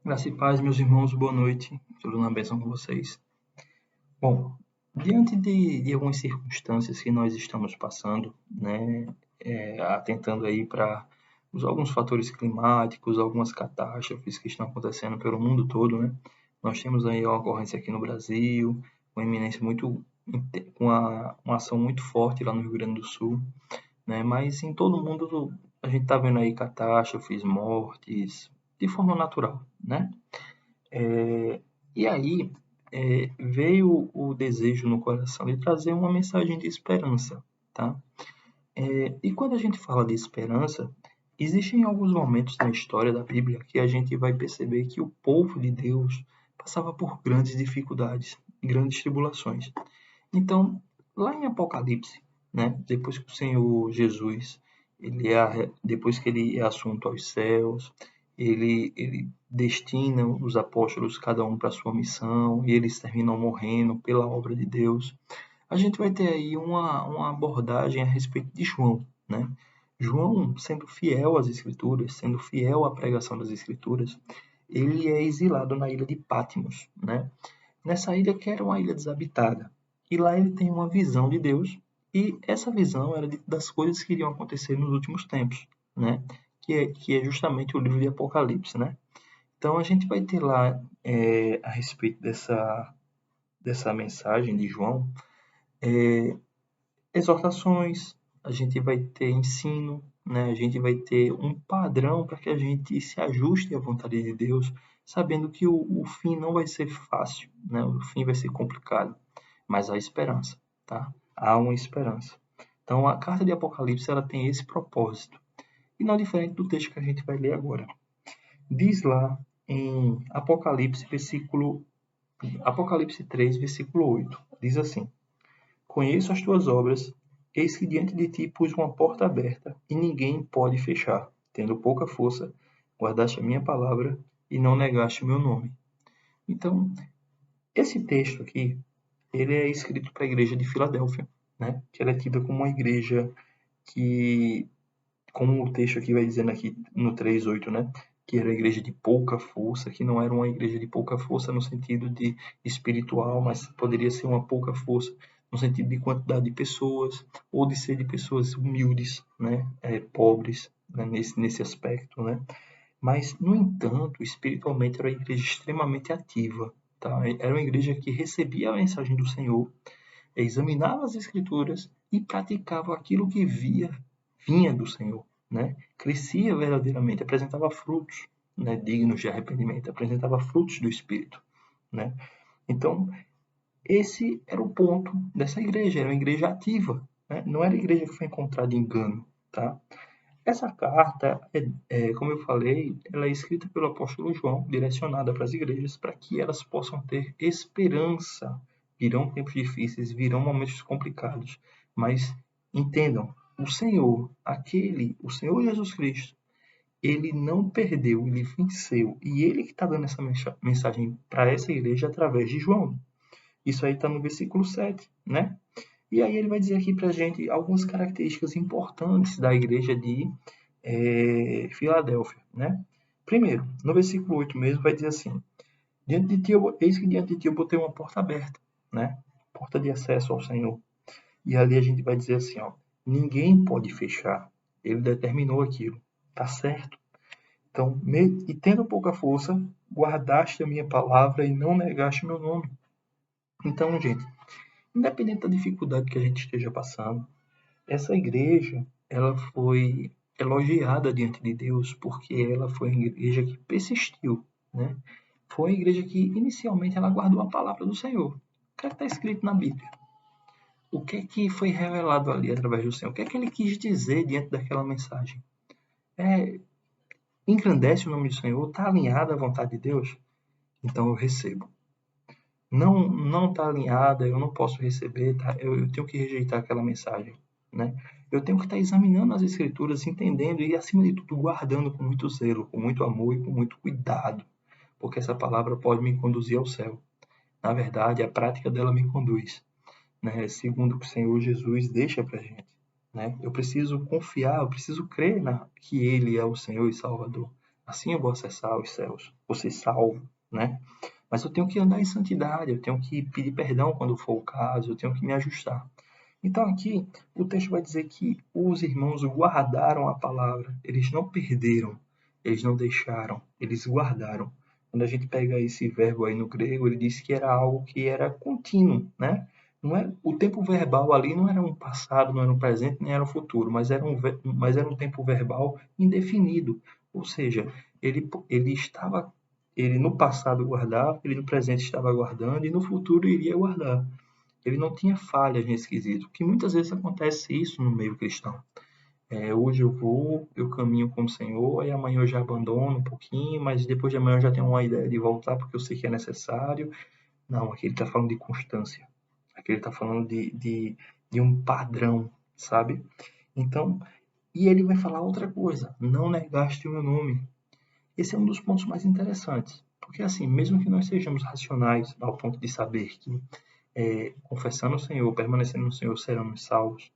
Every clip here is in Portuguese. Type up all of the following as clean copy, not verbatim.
Graça e paz, meus irmãos, boa noite. Tudo na bênção com vocês. Bom, diante de algumas circunstâncias que nós estamos passando, né, atentando aí para alguns fatores climáticos, algumas catástrofes que estão acontecendo pelo mundo todo, né? Nós temos aí uma ocorrência aqui no Brasil, uma iminência muito, uma ação muito forte lá no Rio Grande do Sul, né? Mas em todo o mundo a gente está vendo aí catástrofes, mortes, de forma natural, né? E aí veio o desejo no coração de trazer uma mensagem de esperança, tá? E quando a gente fala de esperança, existem alguns momentos na história da Bíblia que a gente vai perceber que o povo de Deus passava por grandes dificuldades, grandes tribulações. Então, lá em Apocalipse, né, depois que o Senhor Jesus, depois que ele é assunto aos céus, ele destina os apóstolos cada um para a sua missão e eles terminam morrendo pela obra de Deus. A gente vai ter aí uma abordagem a respeito de João, né? João, sendo fiel às Escrituras, sendo fiel à pregação das Escrituras, ele é exilado na ilha de Patmos, né? Nessa ilha que era uma ilha desabitada. E lá ele tem uma visão de Deus, e essa visão era das coisas que iriam acontecer nos últimos tempos, né? Que é justamente o livro de Apocalipse, né? Então a gente vai ter lá a respeito dessa mensagem de João, exortações, a gente vai ter ensino, né? A gente vai ter um padrão para que a gente se ajuste à vontade de Deus, sabendo que o fim não vai ser fácil, né? O fim vai ser complicado, mas há esperança, tá? Há uma esperança. Então a carta de Apocalipse ela tem esse propósito, e não diferente do texto que a gente vai ler agora. Diz lá em Apocalipse 3, versículo 8, diz assim: Conheço as tuas obras, eis que diante de ti pus uma porta aberta, e ninguém pode fechar. Tendo pouca força, guardaste a minha palavra e não negaste o meu nome. Então, esse texto aqui, ele é escrito para a igreja de Filadélfia, né? Que ela é tida como uma igreja que, como o texto aqui vai dizendo aqui no 3:8, né? Que era a igreja de pouca força, que não era uma igreja de pouca força no sentido de espiritual, mas poderia ser uma pouca força no sentido de quantidade de pessoas, ou de ser de pessoas humildes, né? Pobres, né? Nesse aspecto, né? Mas, no entanto, espiritualmente era uma igreja extremamente ativa, tá? Era uma igreja que recebia a mensagem do Senhor, examinava as Escrituras e praticava aquilo que vinha do Senhor, né? Crescia verdadeiramente, apresentava frutos, né, dignos de arrependimento, apresentava frutos do Espírito, né? Então, esse era o ponto dessa igreja, era uma igreja ativa, né? Não era igreja que foi encontrada em engano, tá? Essa carta, como eu falei, ela é escrita pelo apóstolo João, direcionada para as igrejas, para que elas possam ter esperança. Virão tempos difíceis, virão momentos complicados, mas entendam, o Senhor Jesus Cristo, ele não perdeu, ele venceu, e ele que está dando essa mensagem para essa igreja através de João. Isso aí está no versículo 7, né? E aí ele vai dizer aqui para a gente algumas características importantes da igreja de Filadélfia, né? Primeiro, no versículo 8 mesmo, vai dizer assim: eis que diante de ti eu botei uma porta aberta, né? Porta de acesso ao Senhor. E ali a gente vai dizer assim, ó, ninguém pode fechar. Ele determinou aquilo, tá certo? Então, e tendo pouca força, guardaste a minha palavra e não negaste meu nome. Então, gente, independente da dificuldade que a gente esteja passando, essa igreja, ela foi elogiada diante de Deus porque ela foi uma igreja que persistiu, né? Foi uma igreja que inicialmente ela guardou a palavra do Senhor. O que é que está escrito na Bíblia? O que é que foi revelado ali através do Senhor? O que é que ele quis dizer diante daquela mensagem? É, engrandece o nome do Senhor? Está alinhada à vontade de Deus? Então eu recebo. Não está alinhada, eu não posso receber, tá? Eu tenho que rejeitar aquela mensagem, né? Eu tenho que estar examinando as escrituras, entendendo e, acima de tudo, guardando com muito zelo, com muito amor e com muito cuidado, porque essa palavra pode me conduzir ao céu. Na verdade, a prática dela me conduz, né? Segundo o que o Senhor Jesus deixa para a gente, né? Eu preciso confiar, eu preciso crer que Ele é o Senhor e Salvador, Assim eu vou acessar os céus, vou ser salvo, né? Mas eu tenho que andar em santidade, eu tenho que pedir perdão quando for o caso, eu tenho que me ajustar. Então aqui o texto vai dizer que os irmãos guardaram a palavra, eles não perderam, eles não deixaram, eles guardaram. Quando a gente pega esse verbo aí no grego, ele diz que era algo que era contínuo, né? Não é, o tempo verbal ali não era um passado, não era um presente, nem era um futuro, mas era um tempo verbal indefinido. Ou seja, ele estava, ele no passado guardava, ele no presente estava guardando e no futuro iria guardar. Ele não tinha falhas nesse quesito, que muitas vezes acontece isso no meio cristão. Hoje eu vou, eu caminho com o Senhor, e amanhã eu já abandono um pouquinho, mas depois de amanhã eu já tenho uma ideia de voltar porque eu sei que é necessário. Não, aqui ele está falando de constância. Aqui ele está falando de um padrão, sabe? Então, e ele vai falar outra coisa: não negaste o meu nome. Esse é um dos pontos mais interessantes. Porque, assim, mesmo que nós sejamos racionais ao ponto de saber que, confessando o Senhor, permanecendo no Senhor, seremos salvos,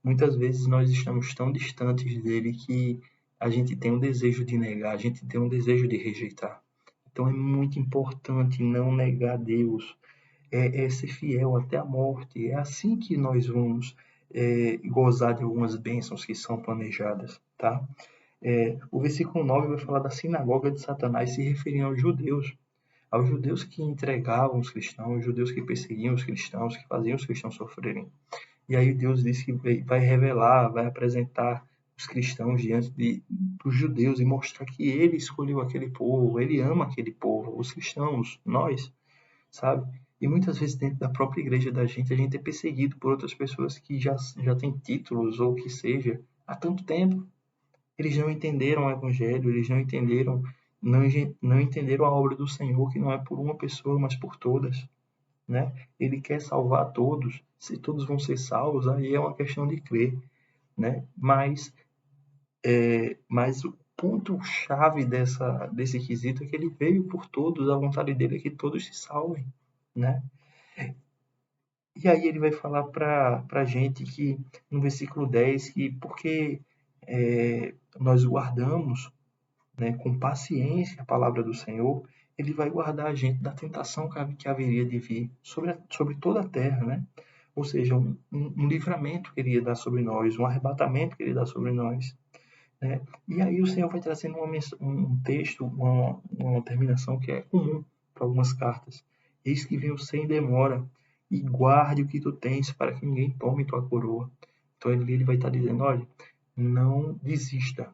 muitas vezes nós estamos tão distantes dele que a gente tem um desejo de negar, a gente tem um desejo de rejeitar. Então é muito importante não negar Deus, é ser fiel até a morte. É assim que nós vamos gozar de algumas bênçãos que são planejadas, tá? O versículo 9 vai falar da sinagoga de Satanás, se referindo aos judeus que entregavam os cristãos, os judeus que perseguiam os cristãos, que faziam os cristãos sofrerem. E aí Deus diz que vai revelar, vai apresentar os cristãos diante dos judeus e mostrar que ele escolheu aquele povo, ele ama aquele povo, os cristãos, nós, sabe? E muitas vezes dentro da própria igreja da gente, a gente é perseguido por outras pessoas que já têm títulos ou o que seja há tanto tempo. Eles não entenderam o evangelho, eles não, não entenderam a obra do Senhor, que não é por uma pessoa, mas por todas, né? Ele quer salvar todos. Se todos vão ser salvos, aí é uma questão de crer, né? Mas o ponto-chave desse quesito é que ele veio por todos, a vontade dele é que todos se salvem, né? E aí ele vai falar para a gente que, no versículo 10, que porque nós guardamos, né, com paciência a palavra do Senhor, ele vai guardar a gente da tentação que haveria de vir sobre toda a terra, né? Ou seja, um livramento que ele ia dar sobre nós, um arrebatamento que ele ia dar sobre nós, né? E aí o Senhor vai trazendo um texto, uma terminação que é comum para algumas cartas. Eis que venho sem demora, e guarde o que tu tens, para que ninguém tome tua coroa. Então ele vai estar dizendo, olha, não desista,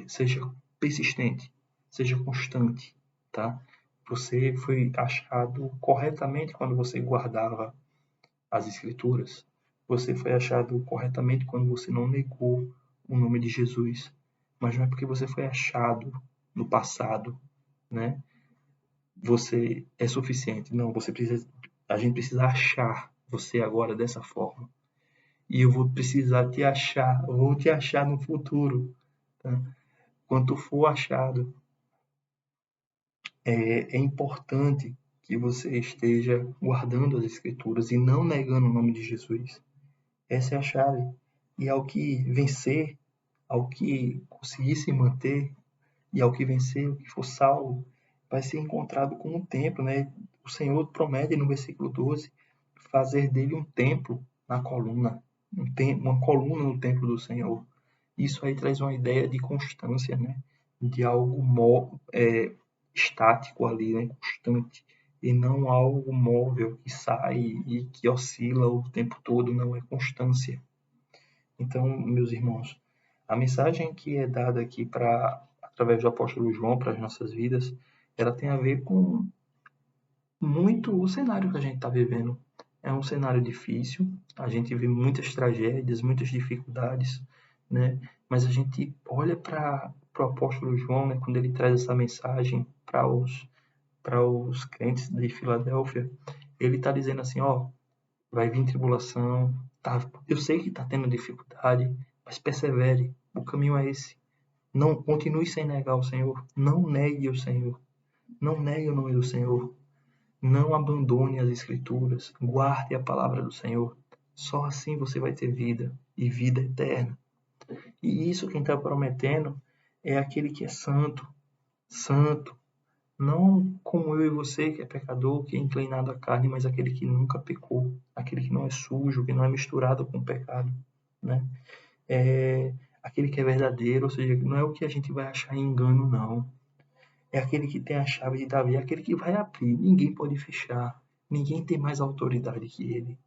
seja persistente, seja constante, tá? Você foi achado corretamente quando você guardava as escrituras. Você foi achado corretamente quando você não negou o nome de Jesus. Mas não é porque você foi achado no passado, né? Você é suficiente. Não, a gente precisa achar você agora dessa forma. E eu vou precisar te achar, eu vou te achar no futuro, tá? Quando tu for achado, é importante que você esteja guardando as escrituras e não negando o nome de Jesus. Essa é a chave. E ao que vencer, ao que conseguir se manter, e ao que vencer, o que for salvo, vai ser encontrado com o templo, né? O Senhor promete no versículo 12 fazer dele um templo na coluna, uma coluna no templo do Senhor. Isso aí traz uma ideia de constância, né? De algo estático ali, né? Constante, e não algo móvel que sai e que oscila o tempo todo, não é constância. Então, meus irmãos, a mensagem que é dada aqui através do apóstolo João para as nossas vidas, ela tem a ver com muito o cenário que a gente está vivendo. É um cenário difícil, a gente vê muitas tragédias, muitas dificuldades, né? Mas a gente olha para o apóstolo João, né, quando ele traz essa mensagem para os crentes de Filadélfia, ele está dizendo assim, ó, vai vir tribulação, tá? Eu sei que está tendo dificuldade, mas persevere, o caminho é esse. Não continue sem negar o Senhor, não negue o Senhor, não negue o nome do Senhor, não abandone as escrituras, guarde a palavra do Senhor. Só assim você vai ter vida e vida eterna. E isso quem está prometendo é aquele que é santo, santo, não como eu e você, que é pecador, que é inclinado à carne, mas aquele que nunca pecou, aquele que não é sujo, que não é misturado com o pecado, né? É aquele que é verdadeiro, ou seja, não é o que a gente vai achar em engano, não. É aquele que tem a chave de Davi, é aquele que vai abrir, ninguém pode fechar, ninguém tem mais autoridade que ele.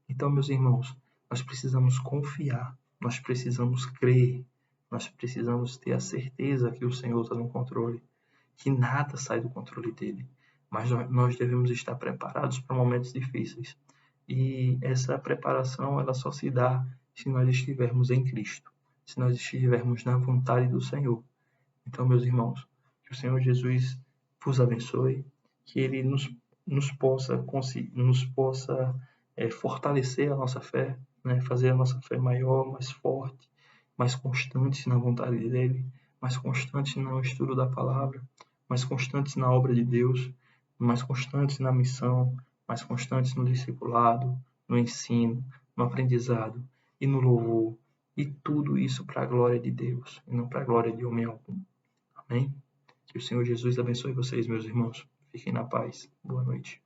Então, meus irmãos, nós precisamos confiar, nós precisamos crer, nós precisamos ter a certeza que o Senhor está no controle, que nada sai do controle dele. Mas nós devemos estar preparados para momentos difíceis. E essa preparação ela só se dá se nós estivermos em Cristo, se nós estivermos na vontade do Senhor. Então, meus irmãos, que o Senhor Jesus vos abençoe, que Ele nos possa fortalecer a nossa fé, né? Fazer a nossa fé maior, mais forte, mais constantes na vontade dEle, mais constantes no estudo da palavra, mais constantes na obra de Deus, mais constantes na missão, mais constantes no discipulado, no ensino, no aprendizado e no louvor. E tudo isso para a glória de Deus, e não para a glória de homem algum. Amém? Que o Senhor Jesus abençoe vocês, meus irmãos. Fiquem na paz. Boa noite.